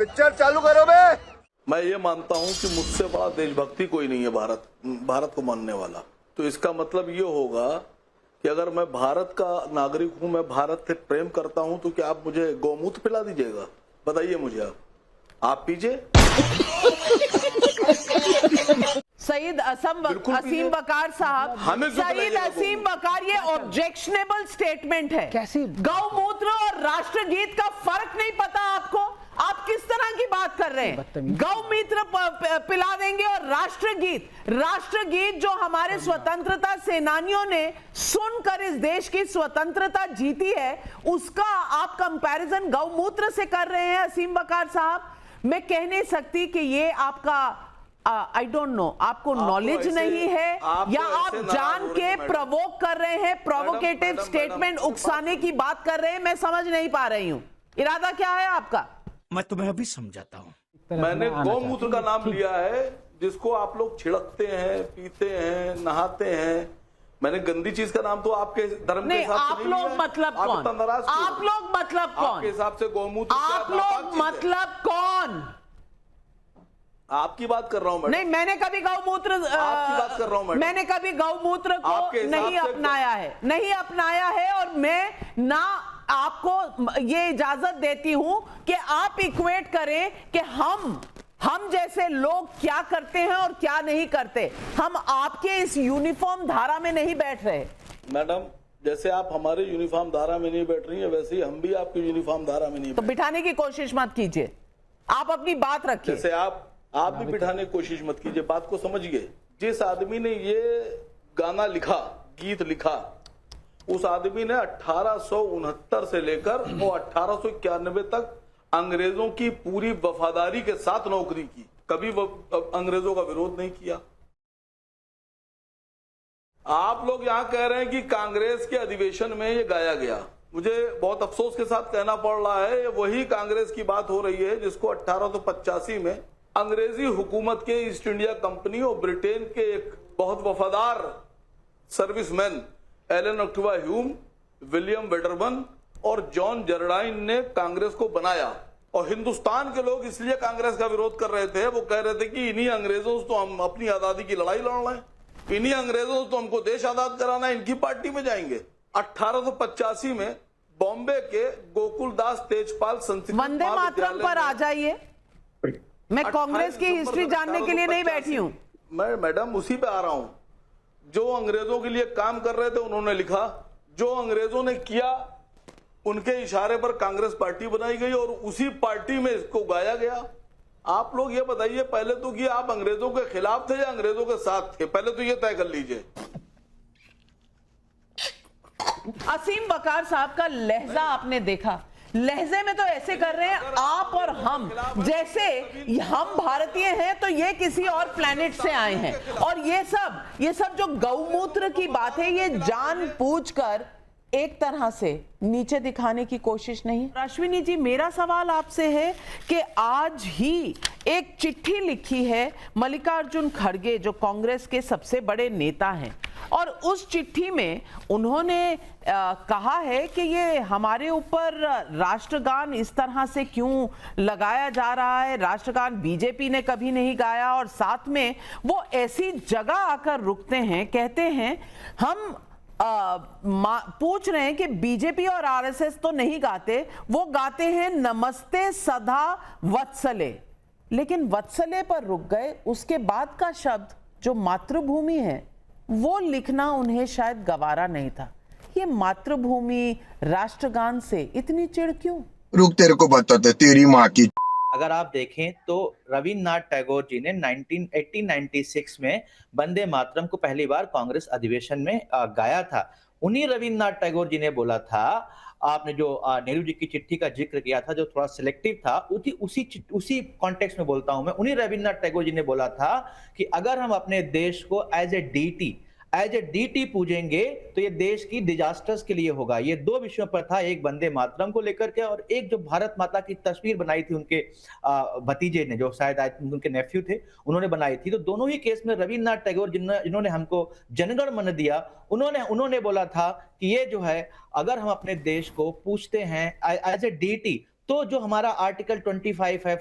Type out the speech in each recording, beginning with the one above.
Picture चालू करो बे। मैं ये मानता हूं कि मुझसे बड़ा देशभक्ति कोई नहीं है भारत को मानने वाला। तो इसका मतलब ये होगा कि अगर मैं भारत का नागरिक हूं, मैं भारत से प्रेम करता हूं, तो क्या आप मुझे गौमूत्र पिला दीजिएगा? बताइए मुझे, आप पीजिए। सईद असीम बकार साहब, सईद असीम बकार, ये ऑब्जेक्शनेबल स्टेटमेंट है। कैसी गौमूत्र और राष्ट्रगीत का फर्क नहीं पता आपको? आप किस तरह की बात कर रहे हैं? गौमूत्र पिला देंगे और राष्ट्रगीत जो हमारे स्वतंत्रता सेनानियों ने सुनकर इस देश की स्वतंत्रता जीती है, उसका आप कंपैरिजन गौमूत्र से कर रहे हैं असीम बकार साहब। मैं कह नहीं सकती कि ये आपका आई डोंट नो, आपको नॉलेज नहीं है या आप जान के प्रवोक कर रहे हैं, प्रोवोकेटिव स्टेटमेंट उकसाने की बात कर रहे हैं। मैं समझ नहीं पा रही हूं इरादा क्या है आपका। मैं तुम्हें अभी समझाता हूं। मैंने गौमूत्र का नाम लिया है, जिसको आप लोग छिड़कते हैं, पीते हैं, नहाते हैं। मैंने गंदी चीज का नाम तो आपके धर्म के हिसाब से नहीं लिया। आप लोग मतलब कौन? आप लोग मतलब कौन? आपके हिसाब से गौमूत्र आप लोग मतलब कौन? आपकी बात कर रहा हूं मैडम। नहीं, मैंने कभी गौमूत्र आपकी बात कर रहा हूं मैडम। मैंने कभी गौमूत्र को नहीं अपनाया है और मैं ना आपको ये इजाजत देती हूं कि आप इक्वेट करें कि हम जैसे लोग क्या करते हैं और क्या नहीं करते। हम आपके इस यूनिफॉर्म धारा में नहीं बैठ रहे। मैडम, जैसे आप हमारे यूनिफॉर्म धारा में नहीं बैठ रही हैं, वैसे ही हम भी आपकी यूनिफॉर्म धारा में नहीं। तो बिठाने की कोशिश मत कीजिए, आप अपनी बात रखिए। जैसे आप भी बिठाने की कोशिश मत कीजिए, बात को समझिए। जिस आदमी ने ये गाना लिखा, गीत लिखा, उस आदमी ने 1869 से लेकर वो 1891 तक अंग्रेजों की पूरी वफादारी के साथ नौकरी की, कभी अंग्रेजों का विरोध नहीं किया। आप लोग यहां कह रहे हैं कि कांग्रेस के अधिवेशन में ये गाया गया। मुझे बहुत अफसोस के साथ कहना पड़ रहा है, वही कांग्रेस की बात हो रही है जिसको 1885 में अंग्रेजी हुकूमत के ईस्ट इंडिया कंपनी और ब्रिटेन के एक बहुत वफादार serviceman Allan Octavian Hume, William Wedderburn और जॉन जर्डाइन ने कांग्रेस को बनाया। और हिंदुस्तान के लोग इसलिए कांग्रेस का विरोध कर रहे थे, वो कह रहे थे कि इन्हीं अंग्रेजों से तो हम अपनी आजादी की लड़ाई लड़ रहे हैं, इन्हीं अंग्रेजों से तो हमको देश आजाद कराना है, इनकी पार्टी में जाएंगे। 1885 में बॉम्बे के गोकुलदास तेजपाल संस्कृत वंदे मातरम पर आ जाइए। मैं कांग्रेस की हिस्ट्री जानने के लिए नहीं बैठी हूं। मैं मैडम उसी पे आ रहा हूं। जो अंग्रेजों के लिए काम कर रहे थे उन्होंने लिखा, जो अंग्रेजों ने किया उनके इशारे पर कांग्रेस पार्टी बनाई गई और उसी पार्टी में इसको गाया गया। आप लोग ये बताइए पहले तो कि आप अंग्रेजों के खिलाफ थे या अंग्रेजों के साथ थे, पहले तो ये तय कर लीजिए। असीम बकार साहब का लहजा आपने देखा, लहजे में तो ऐसे कर रहे हैं आप और हम, जैसे हम भारतीय हैं तो ये किसी और प्लेनेट से आए हैं। और ये सब जो गौमूत्र की बात है, ये जानबूझकर एक तरह से नीचे दिखाने की कोशिश नहीं। अश्विनी जी, मेरा सवाल आपसे है कि आज ही एक चिट्ठी लिखी है मल्लिकार्जुन खड़गे, जो कांग्रेस के सबसे बड़े नेता हैं, और उस चिट्ठी में उन्होंने कहा है कि ये हमारे ऊपर राष्ट्रगान इस तरह से क्यों लगाया जा रहा है, राष्ट्रगान बीजेपी ने कभी नहीं गाया। और साथ में वो ऐसी जगह आकर रुकते हैं, कहते हैं हम पूछ रहे हैं कि बीजेपी और आरएसएस तो नहीं गाते, वो गाते हैं नमस्ते सदा वत्सले, लेकिन वत्सले पर रुक गए। उसके बाद का शब्द जो मातृभूमि है वो लिखना उन्हें शायद गवारा नहीं था। ये मातृभूमि राष्ट्रगान से इतनी चिढ़ क्यों? रुक, तेरे को बताते तेरी माँ की। अगर आप देखें तो रविन्द्रनाथ टैगोर जी ने 1896 में वंदे मातरम को पहली बार कांग्रेस अधिवेशन में गाया था। उन्हीं रविन्द्रनाथ टैगोर जी ने बोला था, आपने जो नेहरू जी की चिट्ठी का जिक्र किया था जो थोड़ा सिलेक्टिव था, उसी कॉन्टेक्स्ट में बोलता हूं मैं, उन्हीं रविन्द्रनाथ टैगोर जी ने बोला था कि अगर हम अपने देश को एज ए डीटी पूजेंगे तो ये देश की डिजास्टर्स के लिए होगा। ये दो विषयों पर था, एक वंदे मातरम को लेकर के और एक जो भारत माता की तस्वीर बनाई थी उनके भतीजे ने, जो शायद उनके नेफ्यू थे, उन्होंने बनाई थी। तो दोनों ही केस में रविन्द्रनाथ टैगोर जिन्होंने हमको जनगण मन दिया, उन्होंने बोला था कि ये जो है, अगर हम अपने देश को पूछते हैं एज ए डीटी तो जो हमारा आर्टिकल 25 है,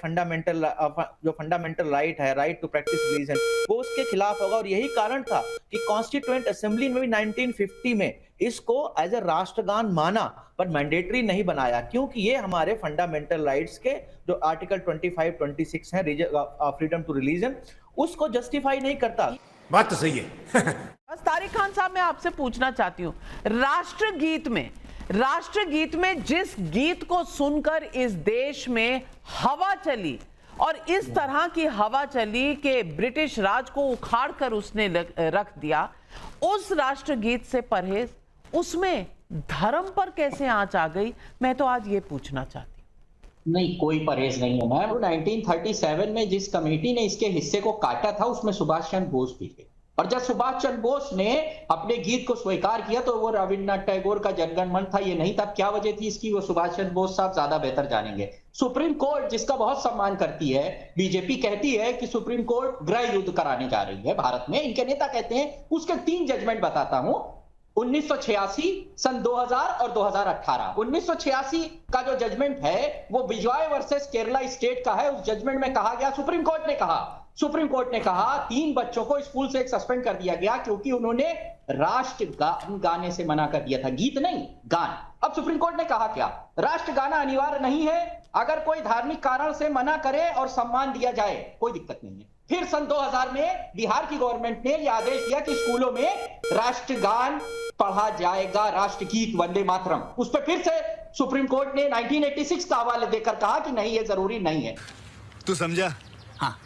जो फंडामेंटल राइट है, राइट टू प्रैक्टिस रिलीजन, वो उसके खिलाफ होगा। और यही कारण था कि कॉन्स्टिट्यूएंट असेंबली में भी 1950 में इसको एज ए राष्ट्रगान माना, पर मैंडेटरी नहीं बनाया, क्योंकि ये हमारे फंडामेंटल राइट्स के जो आर्टिकल 25, 26 है, फ्रीडम टू रिलीजन, उसको जस्टिफाई नहीं करता। बात तो सही है। बस तारिक खान साहब, मैं आपसे पूछना चाहती हूँ, राष्ट्रगीत में जिस गीत को सुनकर इस देश में हवा चली, और इस तरह की हवा चली कि ब्रिटिश राज को उखाड़ कर उसने रख दिया, उस राष्ट्रगीत से परहेज, उसमें धर्म पर कैसे आंच आ गई, मैं तो आज ये पूछना चाहती हूँ। नहीं, कोई परहेज नहीं है मैम। 1937 में जिस कमेटी ने इसके हिस्से को काटा था, उसमें सुभाष चंद्र बोस भी थे, और जब सुभाष चंद्र बोस ने अपने गीत को स्वीकार किया तो वो रविन्द्रनाथ टैगोर का जनगण मन था, ये नहीं था। क्या वजह थी इसकी, वो सुभाष चंद्र बोस साहब ज्यादा बेहतर जानेंगे। सुप्रीम कोर्ट, जिसका बहुत सम्मान करती है बीजेपी, कहती है कि सुप्रीम कोर्ट गृह युद्ध कराने जा रही है भारत में, इनके नेता कहते हैं। उसके 3 जजमेंट बताता हूं, 1986, सन 2000 और 2018। 1986 का जो जजमेंट है वो विजय वर्सेस केरला स्टेट का है। उस जजमेंट में कहा गया, सुप्रीम कोर्ट ने कहा 3 बच्चों को स्कूल से सस्पेंड कर दिया गया क्योंकि उन्होंने राष्ट्रगान गाने से मना कर दिया था, गीत नहीं, गान। अब सुप्रीम कोर्ट ने कहा क्या, राष्ट्र गाना अनिवार्य नहीं है, अगर कोई धार्मिक कारण से मना करे और सम्मान दिया जाए कोई दिक्कत नहीं है। फिर सन 2000 में बिहार की गवर्नमेंट ने यह आदेश दिया कि स्कूलों में राष्ट्रगान पढ़ा जाएगा, राष्ट्रगीत वंदे मातरम। उस पर फिर से सुप्रीम कोर्ट ने 1986 का हवाला देकर कहा कि नहीं, ये जरूरी नहीं है। तू समझा? हाँ।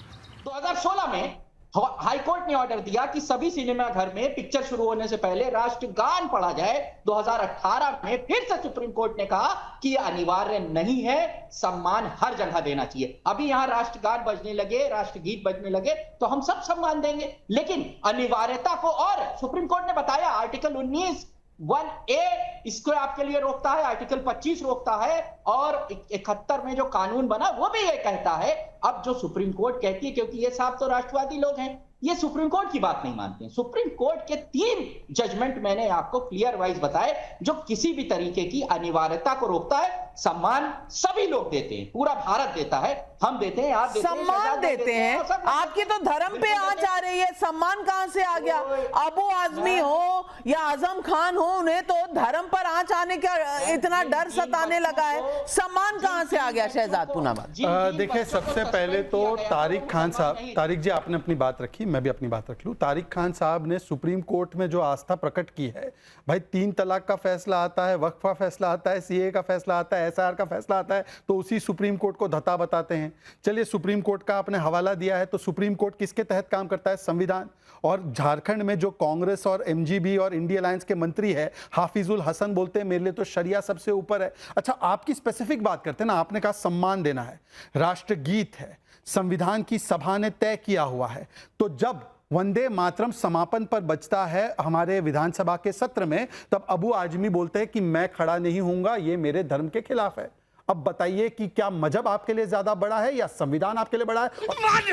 2016 में हाई कोर्ट ने ऑर्डर दिया कि सभी सिनेमा घर में पिक्चर शुरू होने से पहले राष्ट्रगान पढ़ा जाए। 2018 में फिर से सुप्रीम कोर्ट ने कहा कि यह अनिवार्य नहीं है, सम्मान हर जगह देना चाहिए। अभी यहां राष्ट्रगान बजने लगे, राष्ट्रगीत बजने लगे तो हम सब सम्मान देंगे, लेकिन अनिवार्यता को, और सुप्रीम कोर्ट ने बताया आर्टिकल 19(1)(a) इसको आपके लिए रोकता है, आर्टिकल 25 रोकता है, और 71 में जो कानून बना वो भी ये कहता है। अब जो सुप्रीम कोर्ट कहती है, क्योंकि ये साहब तो राष्ट्रवादी लोग हैं, ये सुप्रीम कोर्ट की बात नहीं मानते हैं। सुप्रीम कोर्ट के 3 जजमेंट मैंने आपको क्लियर वाइज बताए, जो किसी भी तरीके की अनिवार्यता को रोकता है। सम्मान सभी लोग देते हैं, पूरा भारत देता है, हम देते हैं, आप देते हैं, सम्मान देते हैं। आपकी तो धर्म पे आंच आ रही है, सम्मान कहां से आ गया? अबू आजमी हो या आजम खान हो, उन्हें तो धर्म पर आंच आने का इतना डर सताने लगा है, सम्मान कहां से आ गया? शहजाद पूनावाला। देखिए, सबसे पहले तो तारिक खान साहब, तारिक जी आपने अपनी बात रखी, मैं भी अपनी बात रख लूं। तारिक खान साहब ने सुप्रीम कोर्ट में जो आस्था प्रकट की है, भाई 3 तलाक का फैसला आता है, वक्फा फैसला आता है, सीए का फैसला आता है, एसआर का फैसला आता है, तो उसी सुप्रीम कोर्ट को धता बताते हैं। चलिए, सुप्रीम कोर्ट का आपने हवाला दिया है, तो सुप्रीम कोर्ट किसके तहत काम करता है? संविधान। और झारखंड में जो कांग्रेस और एमजीबी और इंडिया अलायंस के मंत्री है हाफिजुल हसन, बोलते हैं मेरे लिए तो शरिया सबसे ऊपर है। अच्छा, आपकी स्पेसिफिक बात करते हैं ना, आपने कहा सम्मान देना है, राष्ट्रगीत है, संविधान की सभा ने तय किया हुआ है, तो जब वंदे मातरम समापन पर बजता है हमारे विधानसभा के सत्र में, तब अबू आजमी बोलते हैं कि मैं खड़ा नहीं होऊंगा, ये मेरे धर्म के खिलाफ है। अब बताइए कि क्या मजहब आपके लिए ज्यादा बड़ा है या संविधान आपके लिए बड़ा है?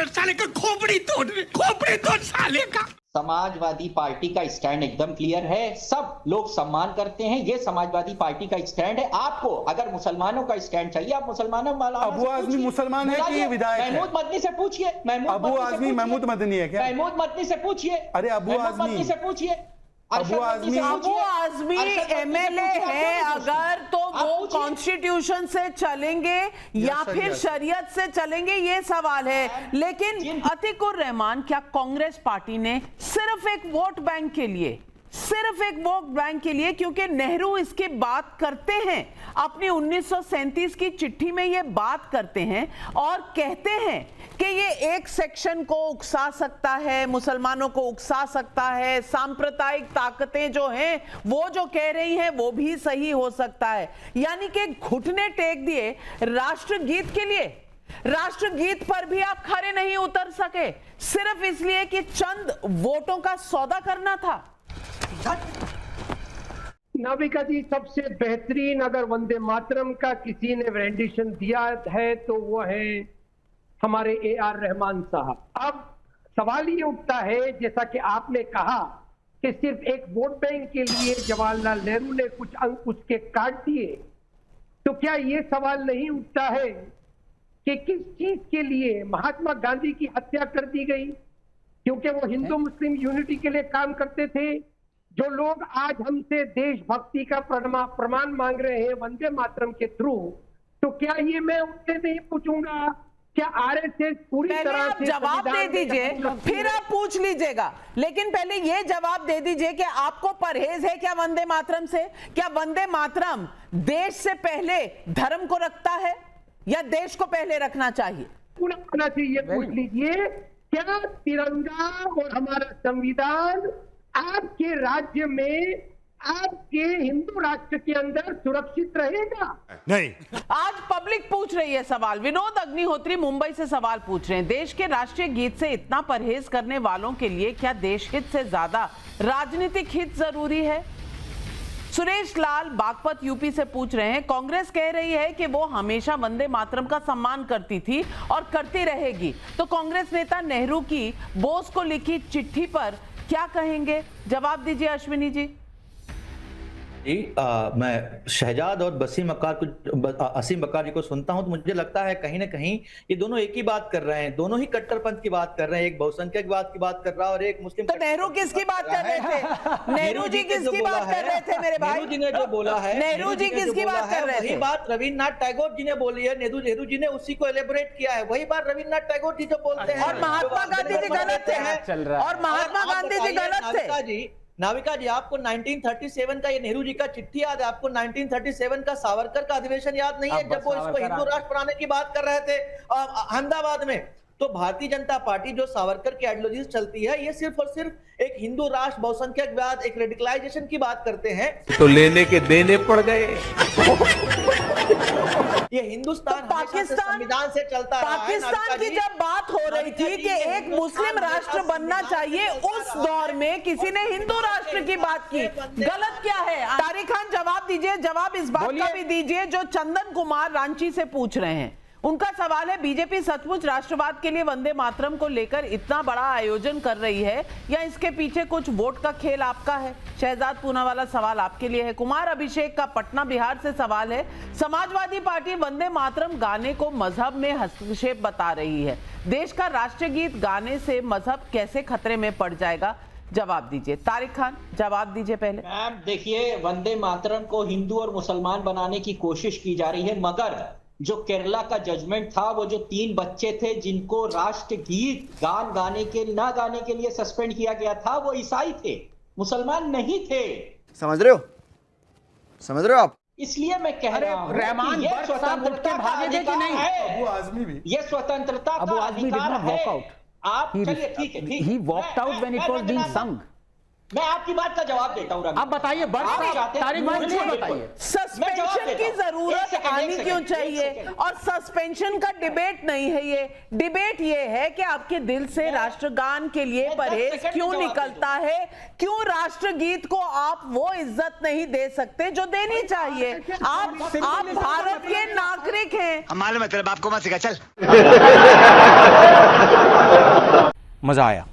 साले का खोपड़ी तोड़ साले का। समाजवादी पार्टी का स्टैंड एकदम क्लियर है, सब लोग सम्मान करते हैं, ये समाजवादी पार्टी का स्टैंड है। आपको अगर मुसलमानों का स्टैंड चाहिए, आप मुसलमानों वाला अबू आजमी मुसलमान है कि विधायक है? महमूद मदनी से पूछिए। अबू आजमी महमूद मदनी है क्या? महमूद मदनी से पूछिए। अरे अबू आजमी से पूछिए। अबू आजमी एमएलए है, अगर तो वो कॉन्स्टिट्यूशन से चलेंगे या फिर शरीयत से चलेंगे, ये सवाल है। लेकिन अतीकुर रहमान, क्या कांग्रेस पार्टी ने सिर्फ एक वोट बैंक के लिए, क्योंकि नेहरू इसकी बात करते हैं, अपनी 1937 की चिट्ठी में ये बात करते हैं और कहते हैं कि ये एक सेक्शन को उकसा सकता है, मुसलमानों को उकसा सकता है, सांप्रदायिक ताकतें जो हैं वो जो कह रही हैं वो भी सही हो सकता है। यानी कि घुटने टेक दिए राष्ट्रगीत के लिए। राष्ट्रगीत पर भी आप खड़े नहीं उतर सके, सिर्फ इसलिए कि चंद वोटों का सौदा करना था। नाविका जी, सबसे बेहतरीन अगर वंदे मातरम का किसी ने रेंडिशन दिया है तो वो है हमारे AR रहमान साहब। अब सवाल ये उठता है, जैसा कि आपने कहा कि सिर्फ एक वोट बैंक के लिए जवाहरलाल नेहरू ने कुछ अंक उसके काट दिए, तो क्या ये सवाल नहीं उठता है कि किस चीज के लिए महात्मा गांधी की हत्या कर दी गई? क्योंकि वो हिंदू मुस्लिम यूनिटी के लिए काम करते थे। जो लोग आज हमसे देशभक्ति का प्रमाण मांग रहे हैं वंदे मातरम के थ्रू, तो क्या ये मैं उनसे नहीं पूछूंगा क्या आरएसएस पूरी तरह आप से जवाब दे दीजिए, फिर आप पूछ लीजिएगा। लेकिन पहले ये जवाब दे दीजिए कि आपको परहेज है क्या वंदे मातरम से? क्या वंदे मातरम देश से पहले धर्म को रखता है या देश को पहले रखना चाहिए? होना चाहिए, पूछ लीजिए। क्या तिरंगा और हमारा संविधान आपके राज्य में, आपके हिंदू राष्ट्र के अंदर सुरक्षित रहेगा? नहीं। आज पब्लिक पूछ रही है सवाल। विनोद अग्निहोत्री मुंबई से सवाल पूछ रहे हैं, देश के राष्ट्रीय गीत से इतना परहेज करने वालों के लिए क्या देश हित से ज्यादा राजनीतिक हित जरूरी है? सुरेश लाल बागपत यूपी से पूछ रहे हैं, कांग्रेस कह रही है कि वो हमेशा वंदे मातरम का सम्मान करती थी और करती रहेगी, तो कांग्रेस नेता नेहरू की बोस को लिखी चिट्ठी पर क्या कहेंगे? जवाब दीजिए अश्विनी जी। जी मैं शहजाद और असीम बकार जी को सुनता हूं तो मुझे लगता है कहीं ना कहीं ये दोनों एक ही बात कर रहे हैं, दोनों ही कट्टरपंथ की बात कर रहे हैं। एक बहुसंख्यक की बात कर रहा है और एक मुस्लिम। तो नेहरू किसकी बात कर रहे थे? नेहरू जी किसकी बात कर रहे थे मेरे भाई? नेहरू जी ने जो बोला है, नेहरू जी किसकी बात कर रहे थे? वही बात रविन्द्रनाथ टैगोर जी ने बोली है, नेहरू जी ने उसी को एलेबोरेट किया है। वही बात रविन्द्रनाथ टैगोर जी जो बोलते हैं। और महात्मा गांधी जी गलत थे, और महात्मा गांधी जी गलत थे। नाविका जी, आपको 1937 का ये नेहरू जी का चिट्ठी याद है? आपको 1937 का सावरकर का अधिवेशन याद नहीं है, जब वो इसको हिंदू राष्ट्र बनाने की बात कर रहे थे अहमदाबाद में? तो भारतीय जनता पार्टी जो सावरकर की आइडियोलॉजी चलती है, ये सिर्फ और सिर्फ एक हिंदू राष्ट्र, बहुसंख्यकवाद, एक रेडिकलाइजेशन की बात करते हैं। तो लेने के देने पड़ गए। ये हिंदुस्तान तो पाकिस्तान संविधान से चलता रहा है। पाकिस्तान की जब बात हो रही थी कि एक मुस्लिम राष्ट्र बनना चाहिए, उस दौर में किसी ने हिंदू राष्ट्र की बात की। गलत क्या है? तारिक खान जवाब दीजिए, जवाब इस बात का भी दीजिए जो चंदन कुमार रांची से पूछ रहे हैं। उनका सवाल है, बीजेपी सचमुच राष्ट्रवाद के लिए वंदे मातरम को लेकर इतना बड़ा आयोजन कर रही है या इसके पीछे कुछ वोट का खेल आपका है? शहजाद पूनावाला सवाल आपके लिए है। कुमार अभिषेक का पटना बिहार से सवाल है, समाजवादी पार्टी वंदे मातरम गाने को मजहब में हस्तक्षेप बता रही है, देश का राष्ट्रीय गीत गाने से मजहब कैसे खतरे में पड़ जाएगा? जवाब दीजिए। तारिक खान जवाब दीजिए पहले। मैम देखिए, वंदे मातरम को हिंदू और मुसलमान बनाने की कोशिश की जा रही है, मगर जो केरला का जजमेंट था, वो जो 3 बच्चे थे जिनको राष्ट्रगीत गाने के लिए सस्पेंड किया गया था, वो ईसाई थे, मुसलमान नहीं थे। समझ रहे हो आप? इसलिए मैं कह रहा हूं रहमान ये स्वतंत्रता का अधिकार है। अबू आजमी भी, ये स्वतंत्रता का अधिकार है। आप चलिए, ठीक है, ठीक। He walked out when it was being sung. मैं आपकी बात का जवाब देता हूं। आप बताइए, तारिक बताइए। सस्पेंशन की जरूरत आनी क्यों चाहिए? और सस्पेंशन का डिबेट नहीं है ये। डिबेट ये है कि आपके दिल से राष्ट्रगान के लिए परहेज क्यों निकलता है? क्यों राष्ट्रगीत को आप वो इज्जत नहीं दे सकते जो देनी चाहिए? आप भारत के नागरिक हैं। मालूम है तेरे बाप को मत सिखा, चल। मजा आया।